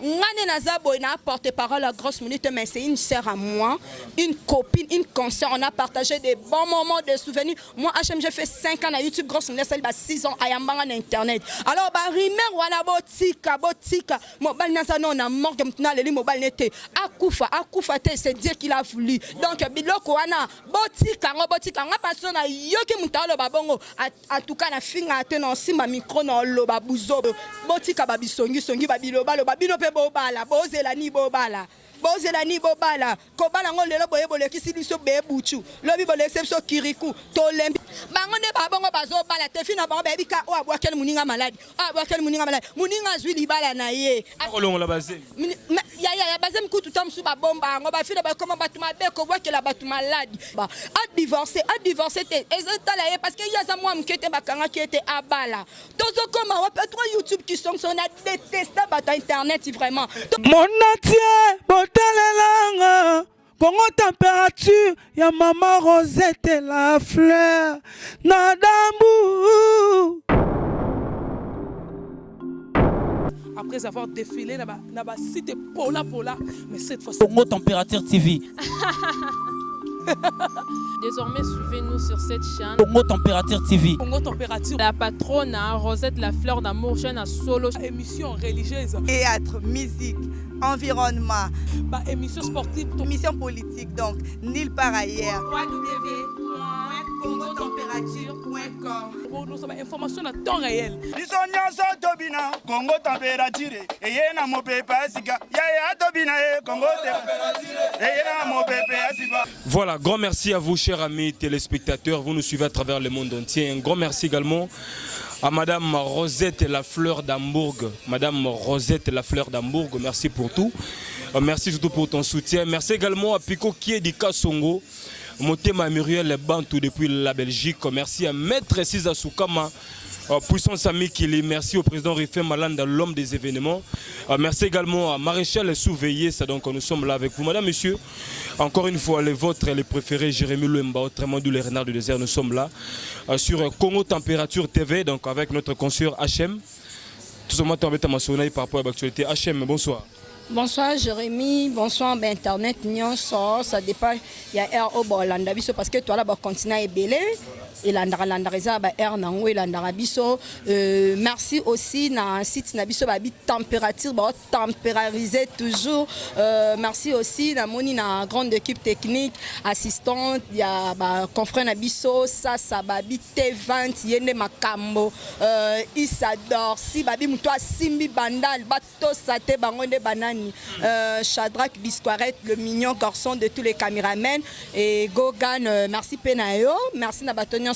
Ngane Nazabo n'a porte-parole à grosse minute, mais c'est une sœur à moi, une copine, une consoeur. On a partagé des bons moments, des souvenirs. Moi, HM, j'ai fait 5 ans à YouTube, grosse minute, 6 ans à Yambanga Internet. Alors, Rimer, Wana Botika, Mobile Nazano, on a mort comme les mobile n'était. Akoufa, c'est dire qu'il a voulu. Donc, Biloko, Wana, Botika, on a passé à Yoki Moutalo Babongo, à tout cas, la finga, tenant si ma micro, non, lo babouzo, Botika Babisongi, Songi Babiloba, le Babino Pebobala, Bozelani Bobala. Bozelani Bobala, Kobala Ngolelo Boyebole qui s'il se bebuchu, Lobby Bolexepso Kirikou, Tolembi, Bangone Babongo Bazo Bala, Tefina Baby Ka, ou à quel Mouninga malade, Mouninga Zuli Bala Naye. Colon la base. Ya Bazem Koutou Tom Souba Bomba, on va faire comment Batuma Beko, voit que la Batuma malade. A divorcé, parce qu'il y a moi qui était Bakanga qui était à Bala. Tozo comme on peut trouver YouTube qui sont on a détesté Internet vraiment. Mon entier, Botalelanga, Congo température, ya maman Rosette et la fleur, Nadambu. Après avoir défilé là-bas, c'était Pola, mais cette fois-ci. Congo Température TV. Désormais, suivez-nous sur cette chaîne. Congo Température TV. Congo Température. La patronne, Rosette, la fleur d'amour, chaîne à solo. Émission religieuse. Théâtre, musique, environnement. Émission sportive. Émission politique, donc, nulle part ailleurs. www.congotempérature.com. Pour nous, information à temps réel. Congo Température. Et y a mon pépé Sika. Ya Tobina, Congo Température. Et y a mon pépé Sika. Voilà, grand merci à vous, chers amis téléspectateurs. Vous nous suivez à travers le monde entier. Un grand merci également à Madame Rosette La Fleur d'Hambourg. Madame Rosette La Fleur d'Hambourg, merci pour tout. Merci surtout pour ton soutien. Merci également à Pico Kiedika Songo. Motema Muriel Bantou depuis la Belgique. Merci à Maître Siza Soukama. Puissance Ami Kili, merci au président Rifé Malanda, l'homme des événements. Merci également à Maréchal Souveillé, donc nous sommes là avec vous. Madame, monsieur, encore une fois, les vôtres et les préférés, Jérémy Louemba, autrement dit les renards du désert, nous sommes là sur Congo Température TV, donc avec notre consoeur HM. Tout simplement, tu as ma par rapport à l'actualité. HM, bonsoir. Bonsoir Jérémy, bonsoir Internet, ça dépend, il y a R au Bolanda parce que toi là, tu continues à belé. Et merci aussi na site nabiso babi température tempérariser toujours. Merci aussi na moni na grande équipe technique assistante il y a confrère nabiso ça babi T20 yende makambo Isador si babi muto simbi bandal bato sate bangonde banani Shadrach Bisquarette le mignon garçon de tous les caméramens et Gogan merci Penayo merci na batonio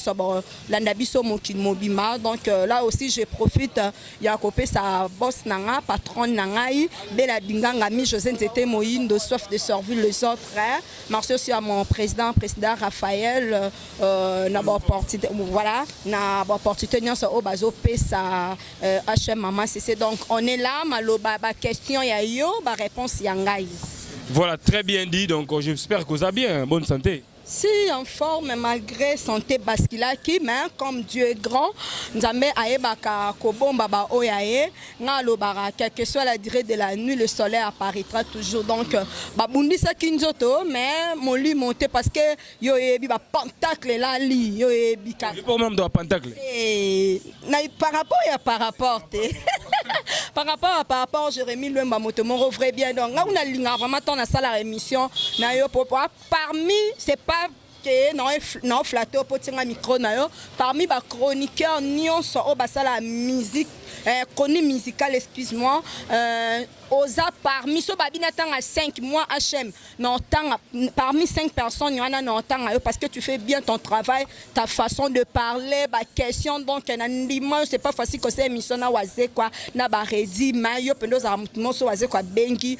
Landabiso Mobima. Donc là aussi je profite, il y a copé sa boss nanga, patron nangai, Bela Binganga, José Nzete Moïndo, soif de servir les autres frères. Merci aussi à mon président Raphaël, voilà, na opportunité au bazo sa HM Maman CC. Donc on est là, maloba question ya yo, réponse yangai. Voilà, très bien dit. Donc j'espère que vous avez bien, bonne santé. Si en forme malgré santé basculaki, mais comme Dieu est grand, nous avons aébaka kobomba ba oyaye, ngalobara quelle que soit la durée de la nuit, le soleil apparaîtra toujours. Donc babundi sa kinzoto, mais mon lui monté parce que yo ebi ba pentacle là li, yo ebi ka. Le problème de pentacle. Par rapport à par rapport Jérémy Louemba Motomoro vrai bien donc là on a linga vraiment ton salle à émission na yo parmi c'est pas que non flatteur pour tirer un micro na yo parmi ba chroniqueurs nyonso o basala musique chronique musicale excuse-moi Oza parmi ceux qui ont 5 mois HM, parmi 5 personnes, il y en a parce que tu fais bien ton travail, ta façon de parler, ma question, donc c'est pas facile que c'est émission na waze quoi, na ba redi mayo pendo za mutumoso waze quoi bengi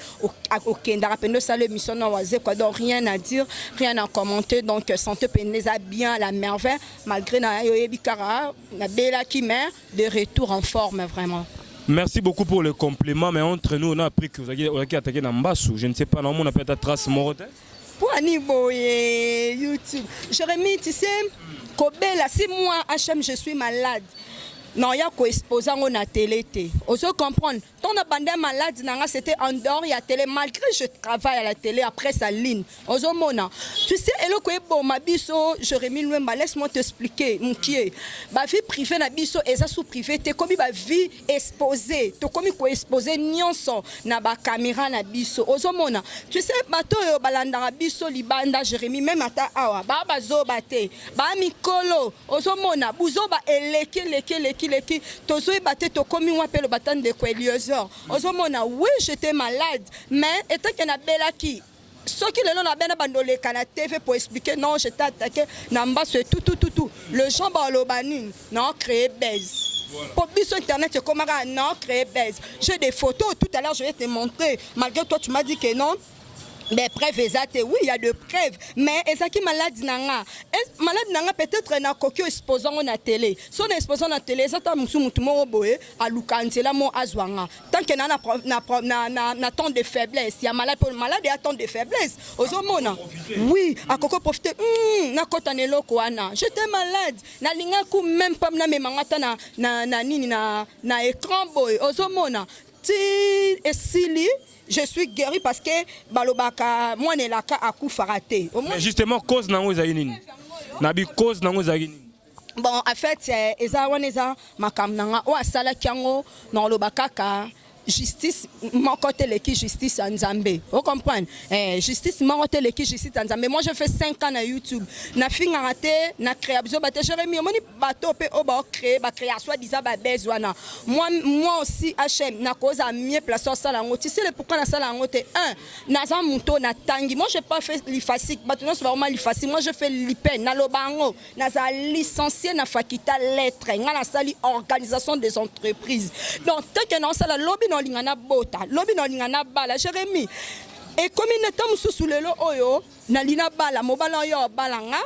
au kendara pendo ça l'émission na waze quoi, donc rien à dire, rien à commenter, donc santé peneza bien à la merveille malgré na yo ebikara na bela qui met de retour en forme vraiment. Merci beaucoup pour le compliment, mais entre nous, on a appris que vous avez attaqué dans Mbassou. Je ne sais pas, non, on a peut-être trace Morote. Pour niveau YouTube, Jérémy, tu sais, Kobela, si moi, HM, je suis malade. non ya ko exposer ngo na télé té ozo comprendre ton abandé malade nanga c'était en dehors ya télé malgré je travaille à la télé après sa ligne ozo mona tu sais eloko e bon ma biso Jérémy Lwemba laisse-moi t'expliquer mkié ba vie privée na biso eza sous privé té komi ba vie exposée to komi ko exposer nyonso na ba caméra na biso ozo mona tu sais bato yo balanda biso libanda Jérémy même ata awa ba bazo baté ba mikolo ozo mona buzo ba leki tozo baté to komi wa pelo batande ko Eliosor ozo mona oui j'étais malade mais étant que na belaki ce qui le long a bien abandonné la TV pour expliquer non j'étais attaqué namba c'est tout le gens balobani non créer baise pour biso internet c'est comme non créer baise j'ai des photos tout à l'heure je vais te montrer malgré toi tu m'as dit que non. Des preuves exactes, oui, il y a des preuves. Mais est-ce qui malade nanga? Malade nanga peut-être na kokyo exposant na télé. Si on exposant na télé, ça t'a musu mutumo boye à lukansela mo azwanga. Tant que na temps de faiblesse, il y a malade pour malade et temps de faiblesse. Ozomona. Oui, à koko profiter. Na kotanelo koana. J'étais malade. Na linga ku même pas na me mangata na écran boy. Ozomona. Ti esili je suis guéri parce que balobaka moi ne la ka akufaraté. Mais justement cause nango zaini. Nabi cause nango zaini. Bon en fait eza waneza makam nanga o asala kyango na lobaka ka justice mon côté l'équipe justice en Zambie. Vous comprenez? Justice mon côté l'équipe justice en Zambie. Moi je fais 5 ans à YouTube. Na finga raté, na créé besoin baté Jérémy moni bateau pe o ba créer ba création disant ba besoin. Moi aussi HM na cause à mieux place ça la ngoti. C'est le pourquoi na ça la ngoti 1 na za muto na tangi. Moi je pas fait l'ifasik, maintenant c'est vraiment l'ifasik. Moi je fais l'IPEN na lobango na za licencié na faculté lettres. Na sali organisation des entreprises. Donc tant que non ça la lobby lingana bota lobi no lingana bala Jérémy et comme il n'était sous le lo oyo na lina bala mobala yo balanga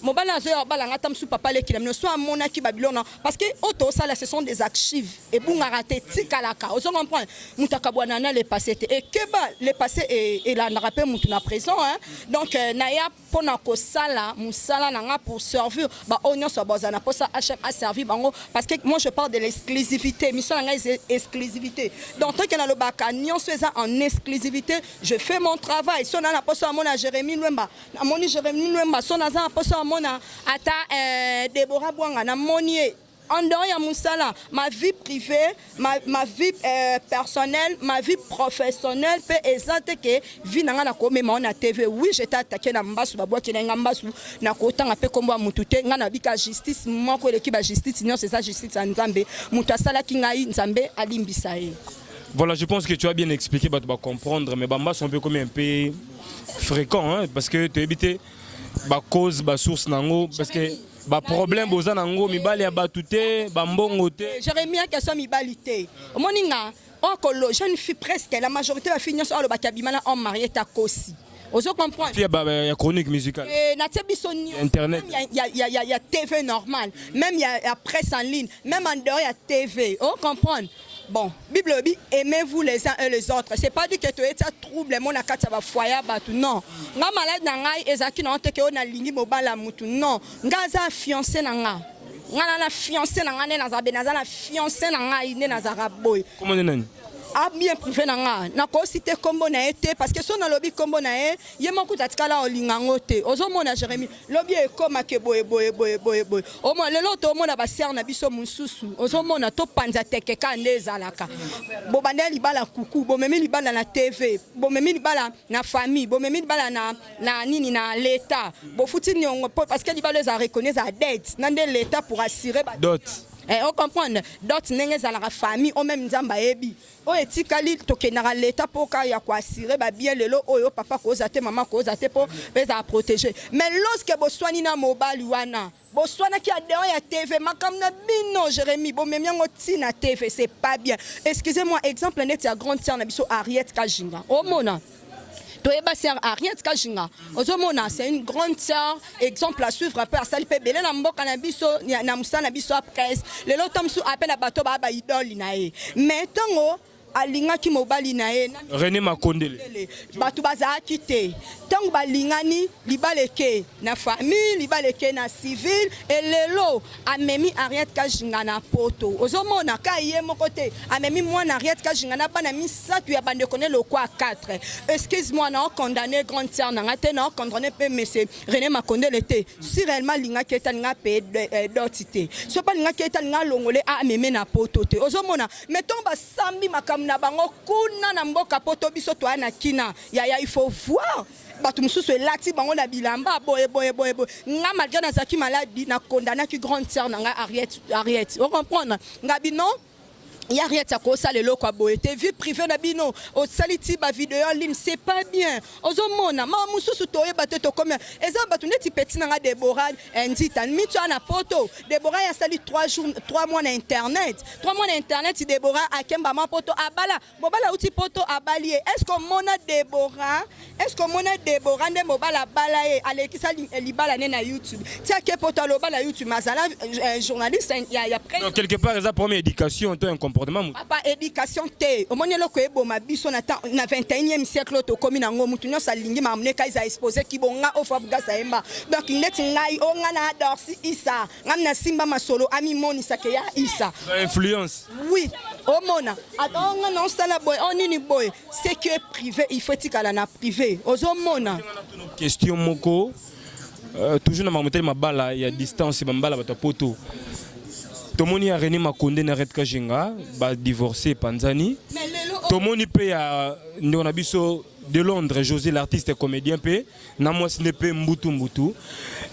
mobala zo yo balanga tam sous papa le kilem no soit monaki Babylone parce que auto ça là ce sont des archives et bunga raté tikalaka on comprend mutaka bwanana le passé et que ba le passé et la rappel mutuna présent hein donc naya pona ko sala musala nanga pour servir ba onyo so bozana pour ça HM a servi bango parce que moi je parle de l'exclusivité mission nanga exclusivité donc tant que na le baka nyonso eza en exclusivité je fais mon travail so na na poso amona Jérémy Lwemba na moni Jérémy Lwemba so na za poso amona ata Deborah Bwanga na monier en dehors ya musala ma vie privée ma vie personnelle ma vie professionnelle peut exacte que vie nanga na komema na TV oui j'étais attaqué na mbasu babwa ki na mbasu na kotanga pe kombo mutute nga na bika justice moko l'équipe justice non c'est ça justice en Nzambe mutasala ki ngai Nzambe alimbisa ye. Voilà, je pense que tu as bien expliqué, tu vas comprendre, mais Bamba sont un peu comme un peu fréquent, hein, parce que tu évites la cause, la source, parce que ba problème boza nango mibali ya batute ba mbongo te Jérémy a question mibali te moninga okolo jeune fille presque la majorité va finir sur le bakabimana en marié ta kosi ozo comprendre il y a chronique musicale na tebisoni internet il y a TV normal même il y a presse en ligne même en dehors il y a TV on comprend. Bon, Bible dit aimez-vous les uns et les autres. C'est pas dit que tu es trouble mon akata va foyer batu non. Nga malade na ngai ezaki na onte ke ona lingi mobala mutu non. Nga za fiancé na nga. Nga na fiancé na nga ne na za benaza na fiancé na ngai ne na za raboy. Comment nani? A bien privé na nga na ko cité kombo na été parce que son na lobby kombo na e ye moko tatikala olingango te ozo mona Jérémy lobby e koma ke boye o mo lelo to mona ba ser na biso mususu ozo mona to panza teke ka ndezalaka bo bandeli bala kuku bo memi libala na TV bo memi libala na famille bo memi libala na nini na l'état bo futi nyongo parce que libala za reconnaître za dette na de l'état pour assurer ba dot. On comprend d'autres n'engagent à la famille au même nzamba ebi o etikali tokenara l'état pour ka ya ko assurer ba bien lelo oyo papa ko zate maman ko zate pour za protéger mais lorsque bo soani na mobile wana bo soana ki adeo ya TV makam na bino Jérémy bo memyango ti na TV c'est pas bien excusez-moi exemple net ya grande sœur na biso Ariette Kajinga o mona Toeba sœur Ariette Kajinga ozomona c'est une grande sœur exemple à suivre un peu à sali pe belé na mboka na biso na musana biso presse lelo tamsu appel à bato ba idole na e mais tango alingaki mobali na ye René Makondele bato bazalaki te ntango balingani libaleke na famille libaleke na civil elelo amemi Ariette Kajinga na poto ozomona ka ye moko te amemi mwana Ariette Kajinga na bana misatu ya bandeko ne lokwa 4 excuse-moi na condamné grande sœur na ngate na condamné pe monsieur René Makondele te si réellement lingaki etalinga pe dotité so pas lingaki etalinga longole amemi na poto te ozomona mettons basambi makambo na bango kuna na mboka poto biso to na kina ya il faut voir bato mususu elati bango na bilamba boye nga malgré nazaki maladi na condamné ki grande sœur na nga Ariette on comprendre nga bino ya Ariette akosa lelo kwa boye te vie privée na bino o saliti ba vidéo en ligne c'est pas bien ozomona ma mususu toye bateto comme eza bato neti petit na nga Deborah ndita mitu na poto Deborah ya sali 3 mois na internet 3 mois na internet Deborah akemba ma poto abala mobala uti poto abali est-ce que mona Deborah nde mobala bala e alekisa libala ne na YouTube tia ke poto aloba na YouTube mazala journaliste ya presse donc quelque part eza première éducation to un comportement papa éducation te omoni loko eboma biso na 21e siècle to komi na ngo mutu nyosa lingi mamne kaiza exposé ki bonga ofa bugasa emba donc neti ngai onga na dorsi isa ngamna simba masolo ami moni sake ya isa influence oui omona atonga non sala boy onini boy c'est que privé il faut tikala na privé ozomona question moko toujours na mamotel mabala ya distance bambala bato poto tomoni ya René Makondele na Ariette Kajinga ba divorcé Panzani tomoni pe ya ndona biso de Londres José l'artiste et comédien pe na mwasi ne pe mbutu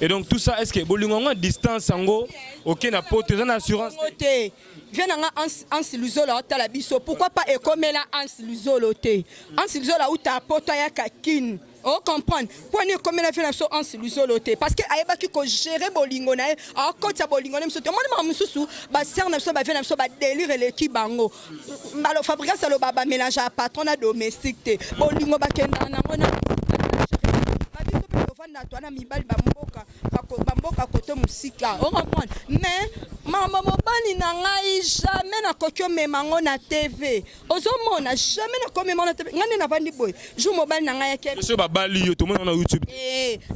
et donc tout ça est-ce que bolingo distance ngo OK na poto za na assurance viens nga Ansi Luzola otala biso pourquoi pas ekomela Ansi Luzola te Ansi Luzola uta poto ya kakine on comprend pour ne comme la fait en siluzoloté parce que ayeba ki ko gérer bolingo na a kota bolingo na msoto mona mususu ba serna so ba vena so ba délire l'équipe bango balo Fabrice alo baba mélange à patron na domestique te bolingo ba kenda na ngona ba biso pe fanda to na mibali ba mboka kote musika on comprend mais maman mobali na ngai jamais na kokyo memango na TV ozomona jamais na komema na TV ngane na vandi boy jou mobali na ngai yake monsieur babali yo to mona na YouTube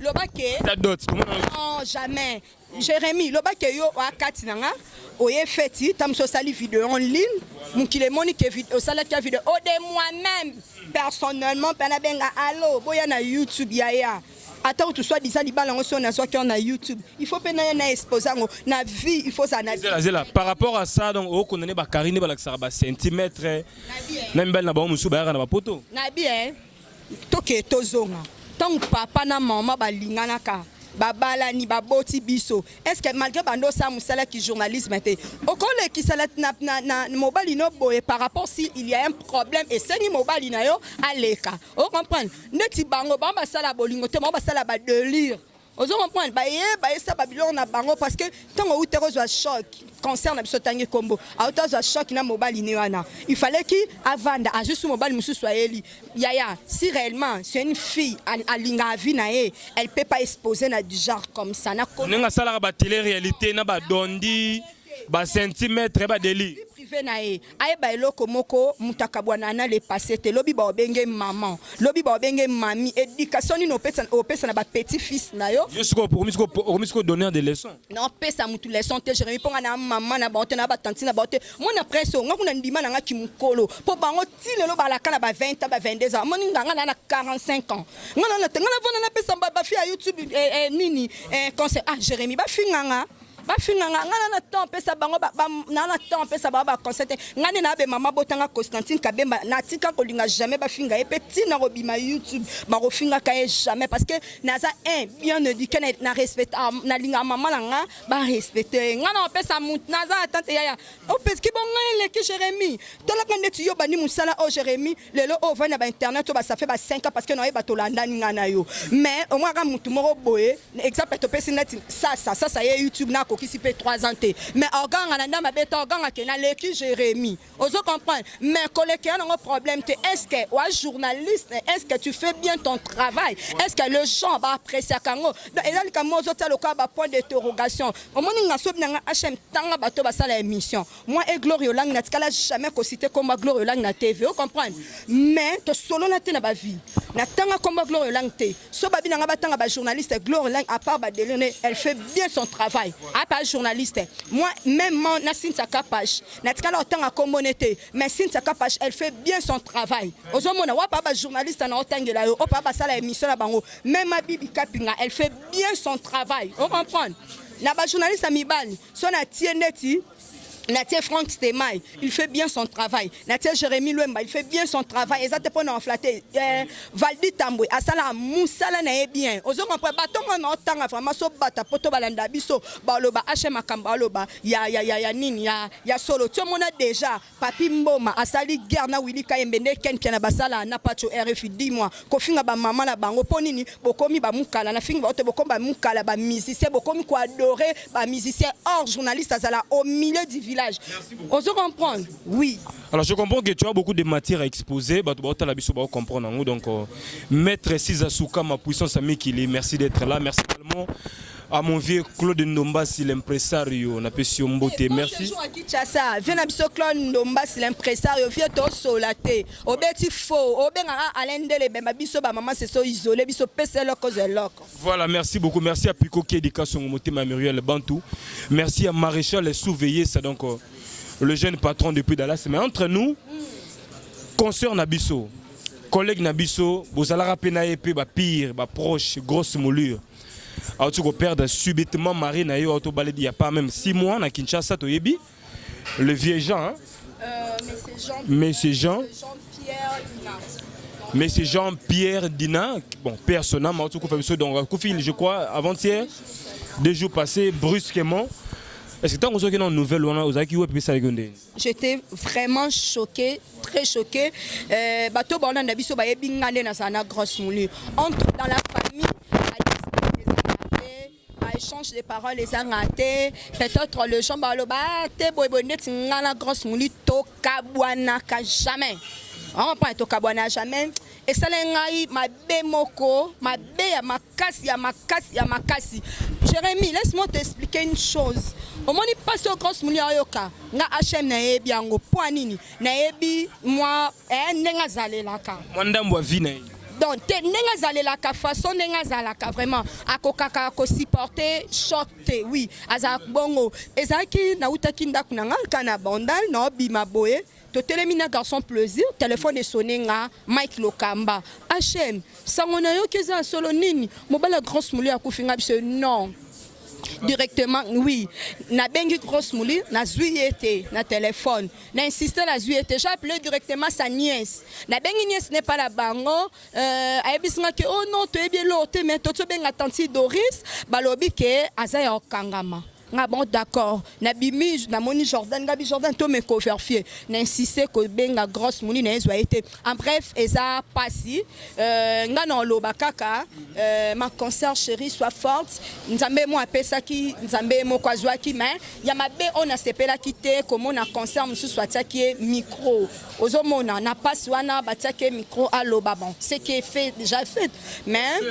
lobake ta dot to mona non jamais Jérémy lobake yo akati na nga oye feti tamso sali vidéo en ligne mukile moni ke vidéo sala ka vidéo o de moi-même personnellement pena benga allo boya na YouTube yaya attends tu sois disant libala ngo so na so ki na YouTube il faut pena na exposer ngo na vie il faut ça na zela par rapport à ça donc o connaît ba karine ba la ba centimètre na mbel na ba musu ba na ba poto na bien toke tozonga tant papa na maman ba lingana ka babala ni baboti biso est-ce que malgré bando ça musala qui journalisme était okole qui sala na mobile no boy par rapport si il y a un problème et c'est ni mobile na yo aleka on comprend neti bango bamba sala bolingo te bamba sala ba délire ozo comprendre ba ça babylon na bango parce que tango uterozo a choc concerne biso tangi kombo autozo a choc na mobile ni wana il fallait qui avanda a juste mobile mususu eli yaya si réellement c'est une fille à linga vie na elle peut pas exposer na du genre comme ça na ninga sala ba télé réalité na ba dondi ba centimètre ba deli privé na ayeba eloko moko mutakabwana na le passé te lobi ba obenge maman lobi ba obenge mami éducation ni no pesa na ba petit fils na yo jusqu'au promisco donner des leçons non pesa mutu leçon te Jérémy ponga na maman na ba na ba tante na ba mona presso nga kuna ndima na nga kimukolo po bango ti lelo ba la kana ba 20 ans ba 22 ans moni nga na 45 ans nga na vona na pesa ba fi ya YouTube nini conseil Jérémy ba finganga bafinganga ngana na temps pesa bango na temps pesa ba concert ngani na be mama botanga Constantine Kabemba na tika kolinga jamais bafinga et petit na robima YouTube ba rofinga ka jamais parce que naza bien éduqué na respect na linga mama langa ba respecter ngana pesa mut naza tante yaya o pesa ki bonga le ki Jérémy tola ka netu yo bani musala o Jérémy lelo o va na ba internet ba ça fait ba 5 ans parce que no ba tolanda ngana yo mais au moins ka mutu moko boye exemple to pesa net ça y est YouTube na qui peut 3 ans. Mais organ à la bête organ à Kena l'équipe Jérémy. Oso comprendre. Mais collègue qui a un problème, est-ce que ou journaliste, est-ce que tu fais bien ton travail? Est-ce que le gens va apprécier Kango? Et là, comme moi, autres le cas point d'interrogation. Au moment où on a sauvé HM Tanga bateau basa la émission. Moi et Glory Lang n'a jamais cité comme Glory Lang na TV. Vous comprenez? Mais to solo na te na ba vie. Na tanga comme Glory Lang te. So babi na ba tanga ba journaliste Glory Lang à part ba délire, elle fait bien son travail. À part journaliste. Moi même na Sinta Kapage. Na tkala tanga comme monete. Mais Sinta Kapage, elle fait bien son travail. Ozomona wa pa ba journaliste na otangela yo. O pa ba sala émission na bango. Même ma bibi Kapinga, elle fait bien son travail. Vous comprenez? Na ba journaliste Mibali, so na tieneti Natia Franck Stemay, il fait bien son travail. Natia Jérémy Luemba, il fait bien son travail. Et ça te prend en flatté. Valdi Tamboué, Asala Moussala n'est bien. Aux autres, on peut battre en temps, vraiment, so bata, poto balanda, biso, baloba, HM Akambaloba, ya solo. Tu m'en as déjà, Papi Mboma, Asali Gerna, Willy Kayembene, Ken Pianabasala, Napacho, RFI, dis-moi, Kofinga, ba maman, la bango, Ponini, Bokomi, ba Moukala, la finga, Bokom, ba Moukala, ba musicien, Bokomi, quoi adoré, ba musicien hors journaliste, Azala, au milieu du village. On se comprend? Oui. Alors je comprends que tu as beaucoup de matières à exposer. Donc, Maître Sizasuka, ma puissance amie qu'il est. Merci d'être là. Merci également à mon vieux Claude Ndombasi, l'impresario. On appelle Siombote. Merci. Bonjour à Kinshasa. Viens à Claude Ndombasi, l'impresario. Viens à Solate. Obeti faux. Obenga Alendele. Biso ba maman c'est so isolé. Biso pese loko zeloko. Voilà, merci beaucoup. Merci à Pico qui éduque son moté Muriel Bantou. Merci à Maréchal Souveillé, ça donc le jeune patron depuis Dallas. Mais entre nous, consoeur Nabiso, collègue Nabiso, vous allez rappeler un peu pire, proche, grosse moulure. Alors tu peux perdre subitement Marie Nayo il n'y a pas même 6 mois à Kinshasa Toyebi. Le vieux Jean, mais c'est Jean-Pierre Dina, bon, personnellement, je crois, avant-hier, 2 jours passés, brusquement. Est-ce que tu as une nouvelle J'étais vraiment choquée, très choquée. Bateau Borna Nabiso Baye Bingane na grosse moulure. Entre dans la famille, à échange de paroles, les ratés. Peut-être le gens baloba, te boybonet, la grosse moulure, tokabuana jamais. On prend tokabuana jamais. Et ça l'engaï ma bémoko, ma bé ya makasi. Jérémy, laisse-moi t'expliquer une chose. Au moment où il passe au grosse moulin yoka, nga HM na yebi yango poanini, na yebi moi nenga zalelaka. Mwandambo vine. Donc nenga zalelaka façon nenga zalaka vraiment akokaka ko supporter choqué oui azak bongo ezaki na utaki ndaku nanga kana bandal na bima boye. Totelemina garçon plaisir, téléphone est sonné nga Mike Lokamba. HM, sangona yo keza solo nini, mobala grosse mouli a kufinga biso non. Directement oui, na bengi grosse mouli, na zuyete na téléphone. Na insisté na zuyete, j'ai appelé directement sa nièce. Na bengi nièce n'est pas la bango, ayebisinga ke oh non, tu es bien loté mais to benga tanti Doris, balobi ke azaya okangama. Ah bon d'accord na bimi na moni Jordan gabi Jordan to me converfier na insister ko benga grosse moni na ezwa été en bref eza passi nga na loba kaka ma concert chérie soit forte nzambe mo apesa ki nzambe mo kwazwa ki mais ya mabe on a sepela kité comme on a concert musu soit qui micro ozomona na passe wana batake micro à loba bon ce qui est fait déjà fait mais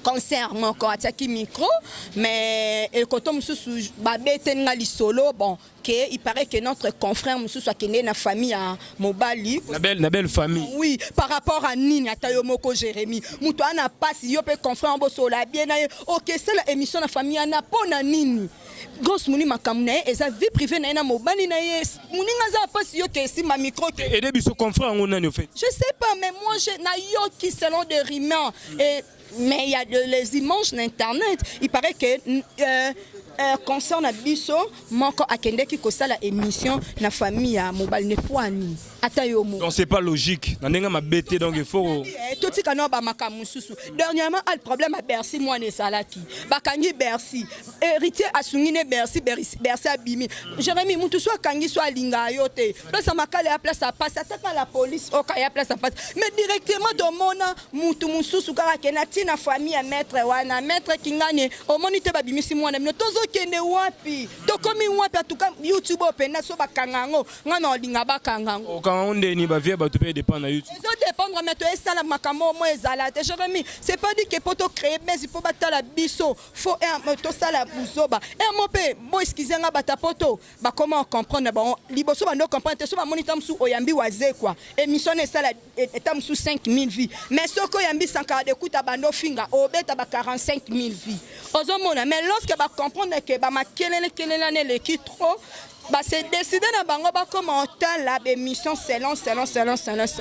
concert mon ko ataki micro mais et kotom sous babeten nga lisolo bon que il paraît que notre confrère monsieur soit né na famille à Mobali la belle famille oui par rapport à Nini Atayomoko Jérémy muto ana passe yo pe confrère bosola bien na OK c'est la émission na famille ana pona Nini grosse muni makamne et sa vie privée na Mobali na yes muninga za passe yo que si ma micro et de biso confrère on a fait je sais pas mais moi je na yo qui selon des rumeurs et mais il y a les images d'internet il paraît que concerne biso moko akende ki kosala émission na famille à Mobali ne poani atayomo donc c'est pas logique na ndenga mabete donc il faut tout tika no ba makamususu dernièrement le problème à Bercy moi ne salaki bakangi Bercy héritier asungine Bercy abimi Jérémy mutu soit kangi soit linga yote place makale à place à passe ataka la police okaya place à passe mais directement do mona mutu mususu kaka kenati na famille à maître wana maître kingane au monite babimisi mwana mino tozo tokende wapi tokomi wapi atuka YouTube openda so bakangango ngana olinga bakangango okanga ndeni bavie bato pe dépend na YouTube ça dépendre mais to esala makambo mo ezala te Jérémy c'est pas dit que poto créer mais il faut batala biso faut to sala buzoba mo pe bo excuser nga batapoto ba comment comprendre bon liboso ba no comprendre te so ba monitor msu oyambi waze quoi émission esala etam sous 5000 vies mais soko yambi sankara de kuta bando finga obeta ba 45000 vies ozomona mais lorsque ba comprendre que ba makelele kelele le qui trop bah c'est décidé na bango ba commenter la émission selon.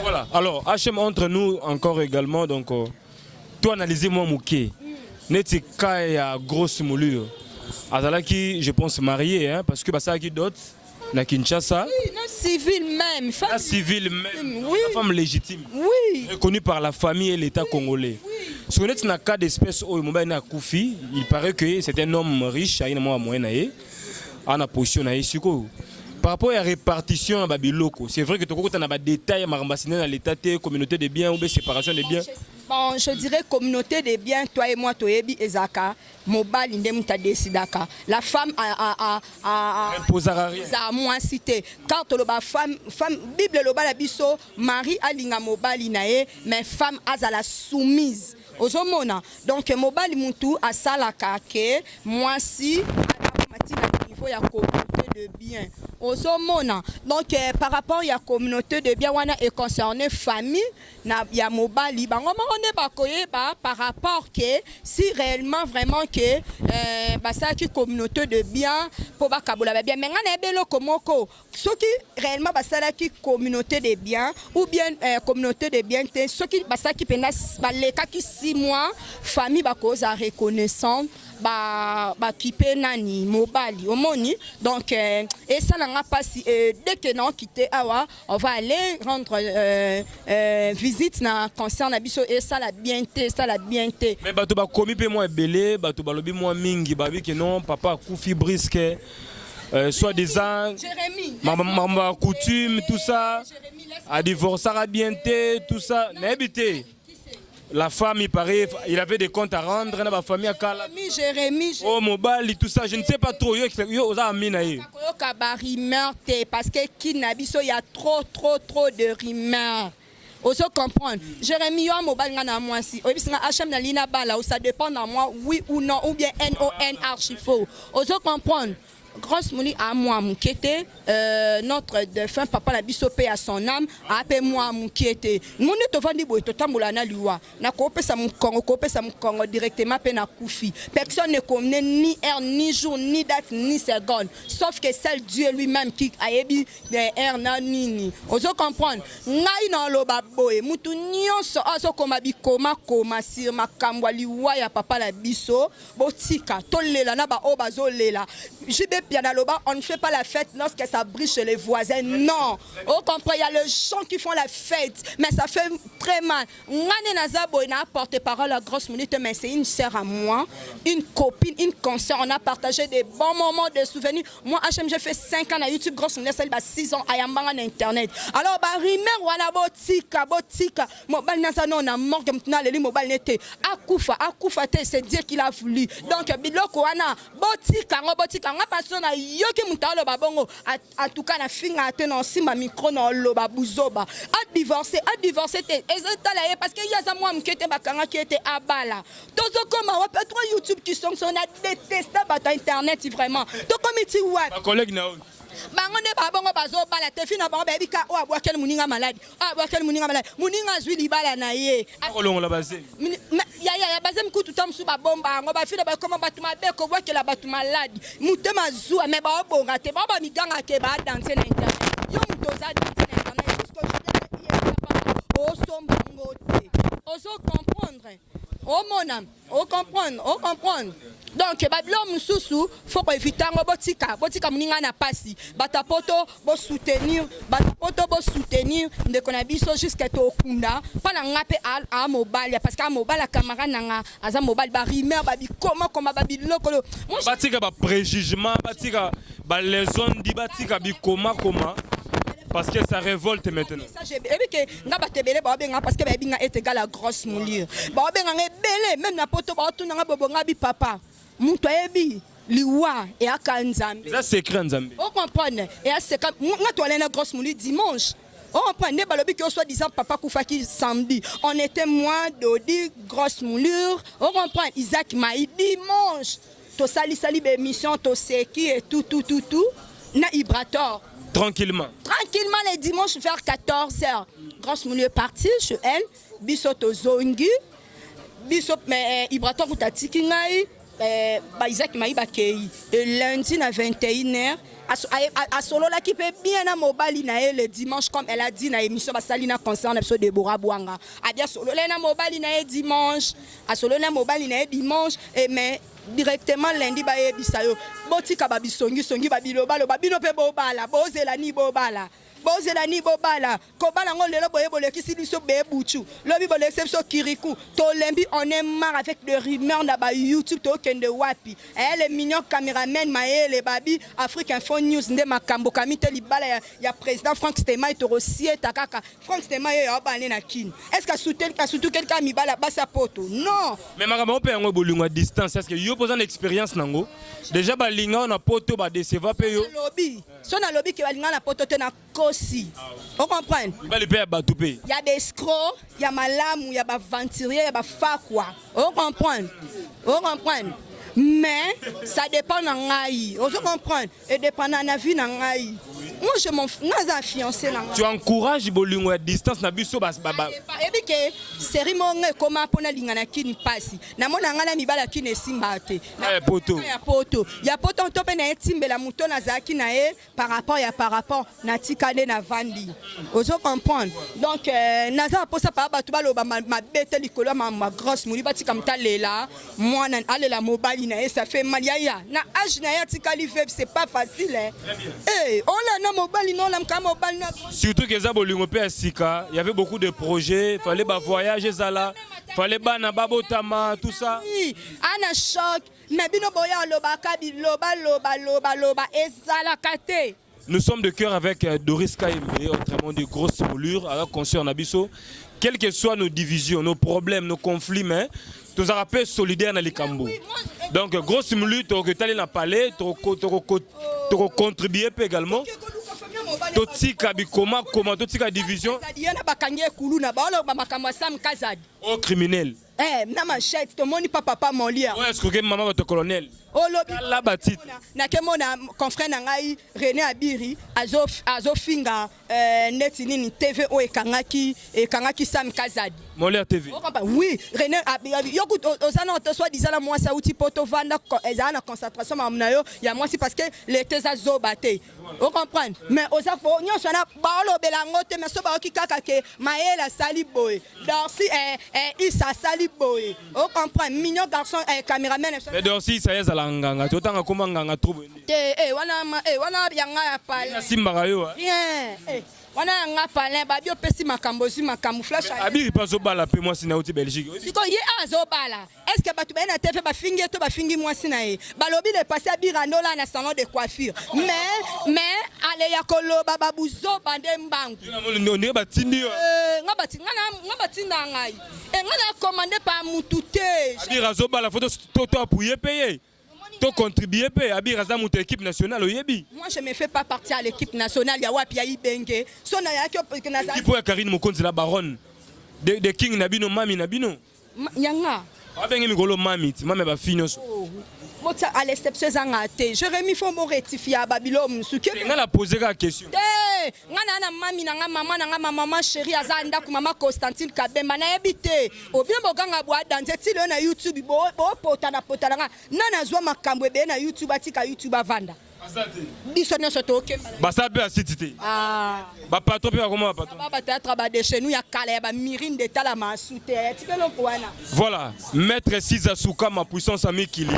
Voilà. Alors HM entre nous encore également donc toi analyser moi mouké neti ka ya grosse moulure azalaki je pense marié hein parce que bah ça qui d'autres na Kinshasa oui non civil même femme la civile même oui. La femme légitime oui reconnue par la famille et l'État congolais si on est dans cas d'espèce au mobile na Koufi il paraît que c'est un homme riche a une moyen naé en position naé siko par rapport à la répartition à Babiloko c'est vrai que tu as des détails à l'État communauté de biens ou des séparation de biens. Bon, je dirais communauté de biens, toi et moi, Toyebi et Zaka, Mobile Indemta Desidaka. La femme a moins cité. Quand la femme, Bible Loba la biso, Marie Alinga Mobile Inae, mais femme a la soumise. Ozomona. Donc, Mobile Muntu a salaka ke, moi si, à la niveau ya communauté de biens. Ozomona. Donc, par rapport à la communauté de biens, on est concerné famille, na ya Mobile. On est par rapport que si réellement vraiment que ça qui communauté de biens pour bakabola bien mais on est bello komoko ce qui réellement ça qui communauté de biens ou bien communauté de biens ce qui ça qui pena les cas qui 6 mois famille ba cause à reconnaissance ba kipe nani Mobile omoni donc et ça n'a pas si dès que non quitter awa on va aller rendre visite na concerne biso et ça la bienté mais bato ba komi pe moi belé bato balobi moi mingi babi que non papa Koufi brisque soit des ans maman coutume tout ça a divorcé à bienté tout ça n'habité la femme il paraît il avait des comptes à rendre dans ma famille à Kala Jérémy oh Mobile tout ça je ne sais pas trop yo oza amina ye parce que qui nabiso il y a trop de rumeurs. Oso comprendre. Jérémy yo Mobile ngana moi si. Obi singa HM na lina bala ou ça dépend de moi oui ou non ou bien NON archifaux. Oso comprendre. Grosse mouli à moi moukété notre défunt papa la bisopé à son âme appelé moi moukété mon est vendu boy totambola na liwa na kopé ça mon Congo directement pe na Koufi personne ne connaît ni heure ni jour ni date ni seconde sauf que seul Dieu lui-même qui a ébi heure na nini ozo comprendre ngai na loba boy mutu nyonso azo koma bikoma sur makambo liwa ya papa la biso botika tolela na ba obazolela on ne fait pas la fête lorsque ça brille chez les voisins. Non. Au contraire, il y a les gens qui font la fête. Mais ça fait très mal. Ngane Nazabo n'a porte-parole la grosse minute, mais c'est une sœur à moi, une copine, une consœur. On a partagé des bons moments, des souvenirs. Moi, HM, j'ai fait 5 ans à YouTube, grosse minute, 6 ans à Yambanga Internet. Alors, rimer, wana botika. Mobile Nazano, on a mort comme tu n'as les mobile n'était. Akoufa, c'est dire qu'il a voulu. Donc, biloko wana, botika, na yoki mutalo babongo atuka na finga atena simba micro na loba buzoba a divorcé te ezatala parce que yaza moi mkete bakanga qui était abala tozo koma wa patron YouTube qui sont on a détesté bata internet vraiment to komiti wa ma collègue na bango ne babongo bazobala te fina bango bebika o abwakeli muninga malade muninga zwi libala na ye akolongo la base ya bazem kutu tamsu ba bomba ngo ba fina ba koma batuma beko bwakela batuma malade mutema zuwa me ba bonga te ba miganga ke ba danser na internet yo mutoza danser na internet jusqu'au jour o somba ngote oso comprendre o monam o comprendre donc babilom mususu faut éviter ngo botika muninga na pasi batapoto bo soutenir ndeko na biso jusqu'à to kunda pana ngape a Mobile parce que Mobile camarade nanga aza Mobile ba rimer ba bi comment ba biloko batika ba préjugement batika ba les zones di batika bi comment parce que ça révolte maintenant. Ça j'ai que nga batebele ba benga parce que ba binga est égal à grosse moulure. Ba benga ngebele même na poto ba tuna nga bobo nga bi papa. Mutu ebi liwa et à Kanzambe. Ça secret Nzambe. On comprend. Et à ce cas, moi, toi, on a grosse mouli dimanche. On comprend. Ne balobi que soit disant papa Koufaki samedi. On était moi, Dodi, grosse moulure. On comprend. Isaac Maï dimanche. To sali émission, to seki et tout. Na Ibrator. Tranquillement. Tranquillement les dimanches vers 14h. Grosse moulure partie chez elle. Biso to zongi. Biso mais Ibrator outatiki ngai. Isaac Maï bakei. Et lundi à 21h. À solo là qui peut bien à mobile le dimanche comme elle a dit na émission basali na concert na Deborah Bouanga. A bien solo là na mobile na dimanche. À solo na mobile na dimanche et mais directement lundi ba yebisa yo. Botika ba bisongi songi ba biloba lo ba bino pe bobala. Bozela ni bobala. Bozela ni bobala. Kobala ngo lelo boye bolekisi biso be buchu. Lobi bolekisi biso kirikou. To lembi on est marre avec des rumeurs na ba YouTube to kende wapi. Les mignons caméramen maele babi Afrique Info News nde makambo kamite libala ya président Frank Stema to rossier takaka. Frank Stema yo abane na kin. Est-ce que surtout quelqu'un mi bala basa poto? Non. Mais makambo pe ngo bolingo à distance est-ce que yo posant expérience nango? Déjà ba linga na poto ba décevoir pe yo. Lobby. Son na lobby ki ba linga na poto te na kosi. On comprend? Il va le payer à Batoupé. Il y a des escrocs, il y a malamu, il y a des aventuriers, il y a des fakwa. On comprend? On comprend? Mais ça dépend de l'angaï. On comprend? Et dépend de la vie d'angaï. Moi, je m'en fiancé. Tu encourages Bolingo à distance na biso bas baba. Et puis que série monge comment pour na lingana kini pasi. Na mona ngana mibala kini simbate. Ya poto. Ya poto. Ya poto to pe na etimbe la muto na zaki na e par rapport na tikane na vandi. Ozo comprendre. Donc naza pour ça pa batu baloba ma bête likolo ma grosse muli batika mtalela. Moi na alela mobile na e ça fait mal ya. Na âge na ya tikali vivre c'est pas facile hein. Eh on la mobile non la mobile na. Surtout que za Bolingo pe asika, il y avait beaucoup de projets, fallait ba voyager zala, fallait ba na babotama tout ça. Oui, ana choc, mais bino boya loba kabi loba ezala kate. Nous sommes de cœur avec Doris Kaimbe, autrement de grosses moulures, alors concerne Abisso. Quelles que soient nos divisions, nos problèmes, nos conflits, mais tous les rappels solidaires dans les Cambos. Donc, grosse moulure, tu as allé dans le palais, tu as contribué également. Totika bikoma comment totika division au criminel. Na machette to moni papa mon lia. Ouais, est-ce que maman votre colonel? Oh lobi la batit. Na kemona confrère na ngai René Abiri azofinga neti nini TV o ekangaki Sam Kazadi. Molia TV. Oui, René Abiri yoku ozana to soit disala moi ça outil poto vanda ezana concentration mamna yo ya moi si parce que les teza zo baté. Vous comprenez? Mais oza fo nyonso na baolo belangote mais so ba okikaka ke maela sali boy. Dorsi isa sali boy. Vous comprenez? Mignon garçon caméraman. Mais Dorsi ça y est la nganga. Tu otanga koma nganga trouble. Wana yanga ya pale. Simba yo. Rien. Wana yanga pale ba bio pesi makambo camouflage. Abiri pas zo bala pe moi sina uti Belgique. Siko ye azo bala. Est-ce que batu na TV ba fingi to ba fingi moi sina e. Balobi de passer abirando là na salon de coiffure. Mais ale ya koloba babuzo bande mbangu. On ba tindi yo. Ngaba tinda ngai. Ngana commandé par mutute. Abira zo bala photo toto appuyer payer. To contribuer pe Abira za mutu équipe nationale oyebi. Moi je me fais pas partie à l'équipe nationale ya wapi ya Ibenge. So na ya que na za. Pour Karine Mokonzi la baronne de King Nabino mami Nabino. Yanga. Abengi mikolo mami, mami ba finyoso. À l'exception zangate, Jérémy faut me rectifier à Babylone. On a posé la question. Ngana mami na maman chérie azanda ku maman Constantine Kabemba na ebité. Obien boganga bwa danse ti le na YouTube bo potana nga. Nana zwa makambo ebe na YouTube atika YouTube avanda. Biso na soto ok. Basa be asitité. Ba patron pe comment ba patron? Ba théâtre ba de chez nous ya kala ba mirine de tala ma soute. Tikelo kwana. Voilà, maître Sizasuka ma puissance ami Kili.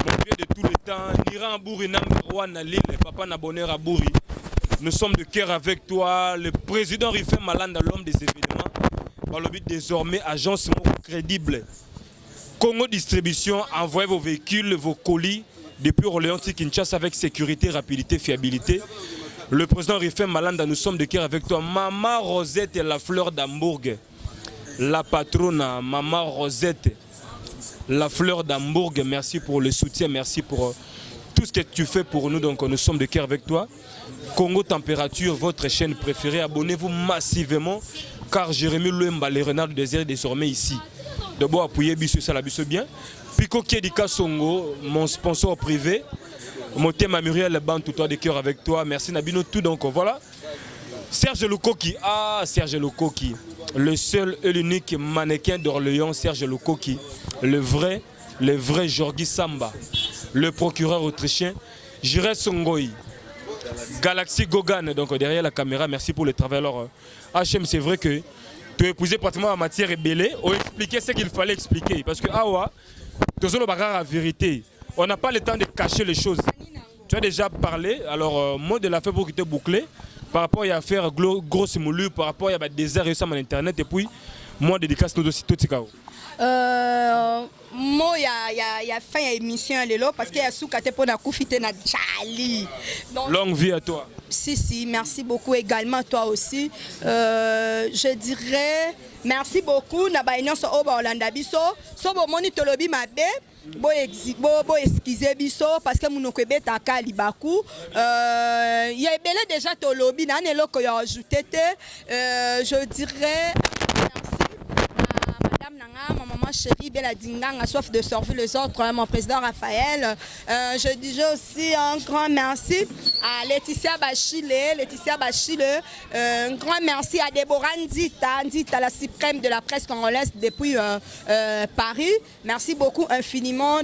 Mon vieux de tous les temps, Niran Bouri number one à Lille, papa n'a bonheur à Bouri. Nous sommes de cœur avec toi, le président Rifem Malanda, l'homme des événements. Par le but désormais, agence crédible. Congo Distribution, envoyez vos véhicules, vos colis depuis Orléans, Kinshasa avec sécurité, rapidité, fiabilité. Le président Rifem Malanda, nous sommes de cœur avec toi. Maman Rosette et la fleur d'Hambourg. La patronne, Maman Rosette. la fleur d'Hambourg, merci pour le soutien, merci pour tout ce que tu fais pour nous. Donc nous sommes de cœur avec toi. Congo Température, votre chaîne préférée. Abonnez-vous massivement car Jérémy Louemba, le renard du désert, est désormais ici. D'abord, appuyez Bissou, ça la Bissou bien. Pico Kiedika Songo, mon sponsor privé. Mon thème Muriel Bantou, toi de cœur avec toi. Merci Nabino, tout. Donc voilà. Serge Lukoki, Serge Lukoki, le seul et l'unique mannequin d'Orléans, Serge Lukoki, le vrai Jorgi Samba, le procureur autrichien, Jiré Songoï, Galaxy Gogan, donc derrière la caméra, merci pour le travail. Alors, HM, c'est vrai que tu as épousé pratiquement la matière ébellée, on expliquait ce qu'il fallait expliquer, parce que Awa, tu as la vérité, on n'a pas le temps de cacher les choses. Tu as déjà parlé, alors mot de la fin pour que tu bouclé. Par rapport à faire grosse moulure, par rapport à des arrêts sur internet et puis moi dédicace tout aussi tout moi il y a fin émission lelo parce qu'il y a soukate pour na koufité na Charlie. Longue vie à toi. Si, merci beaucoup également toi aussi. Je dirais merci beaucoup na ba nyonso o ba Olanda biso so bo moni tolobi mabe. Bo excusez biso parce que munoko beta ka libaku y a belé déjà to lobby na neloko ya ajouté je dirais merci à madame Nanga, ma maman chérie Bella Dinganga, soif de servir les autres, mon président Raphaël. Je dis aussi un grand merci à Laetitia Bachile, un grand merci à Déborah Ndita, la suprême de la presse congolaise depuis Paris. Merci beaucoup infiniment.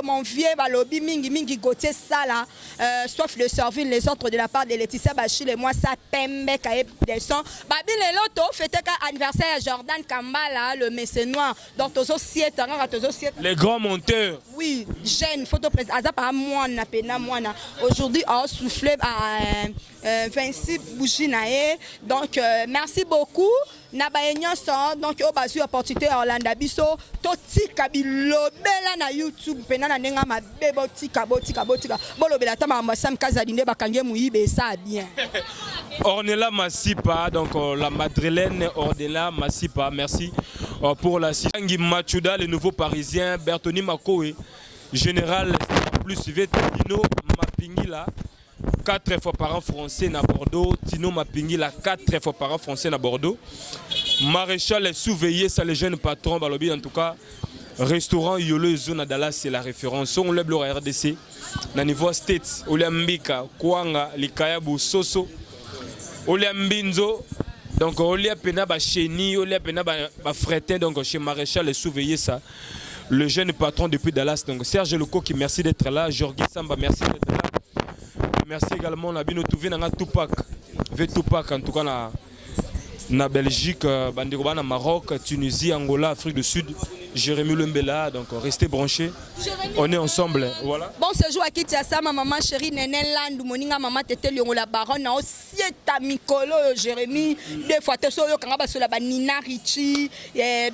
Mon vieux balobi mingi Gauthier Sala, soif de servir les autres de la part de Laetitia Bachile et moi ça tembe kaye descend. Babi le loto fêtait anniversaire à Jordan Kambala, le mécénois. Donc les grands monteurs. Oui, jeune photo aujourd'hui on soufflé à 26 bougies naé. Donc merci beaucoup. Donc au bas opportunité Orlando biso toti kabilobela na YouTube pena na nenga mabe botika bolobela tama masam kazalinde bakange muibe ça bien. Ornella Massipa, donc la Madrilène Ornella Massipa, merci pour la Sangi Machuda, le nouveau parisien, Bertoni Makoé, général plus suivi Tino Mapingila, 4 fois par an français à Bordeaux, Tino Mapingila 4 fois par an français à Bordeaux, maréchal Souveillé, ça les jeunes patrons, Balobi en tout cas, restaurant Yolo Zone à Dallas, c'est la référence, on lève le RDC, na niveau States, Oliambika, Kwanga, Likayabu, Soso, Olia Mbinzo, donc Olia Pena Bacheni, Olia Pena Fretin, donc chez Maréchal et Souveillé ça, le jeune patron depuis Dallas. Donc Serge Lukoki, merci d'être là. Jorgi Samba, merci d'être là. Merci également Nabino Touvé Nanga Tupac, Tupac en tout cas na Belgique, Bandiroba, Maroc, Tunisie, Angola, Afrique du Sud. Jérémy Lembela, donc restez branchés. On est ensemble, voilà. Bon séjour à Kinshasa, ma maman chérie Néné Landou, moninga maman tete Liongo la baronne, aussi ta mikolo Jérémy, des fois te soyo kanga sur la Nina Richie,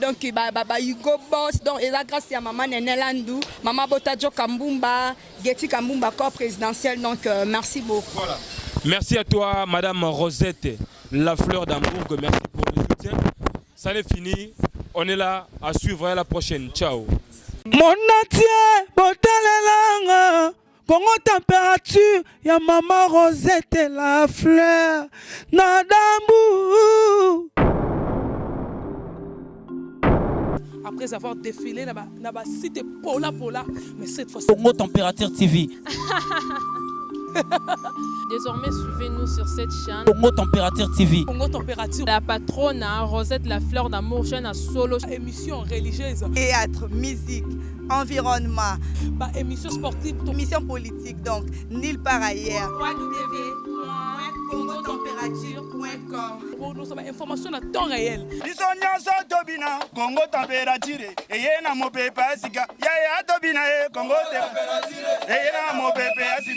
donc Hugo Boss, donc et la grâce à maman Néné Landou, maman Botajo Kambumba, Getty Kambumba, corps présidentiel, donc merci beaucoup. Voilà. Merci à toi, Madame Rosette, la fleur d'Hambourg, merci pour le soutien. Ça n'est fini. On est là à suivre à la prochaine. Ciao. Mon entier, Botalelanga, Congo Température, ya maman Rosette la fleur, Nadambu. Après avoir défilé là-bas, cité Pola, mais cette fois-ci. Congo Température TV. Désormais, suivez-nous sur cette chaîne. Congo Température TV. Congo Température. La patronne Rosette la fleur d'amour, chaîne à solo. Émission religieuse. Théâtre, musique, environnement. Émission sportive. Émission politique, donc nulle part ailleurs. www.congotempérature.com. Pour nous avons information à temps réel. biso nyonso tobina Congo Température eye na mopepe asika ya tobina Congo Température eye na mopepe asika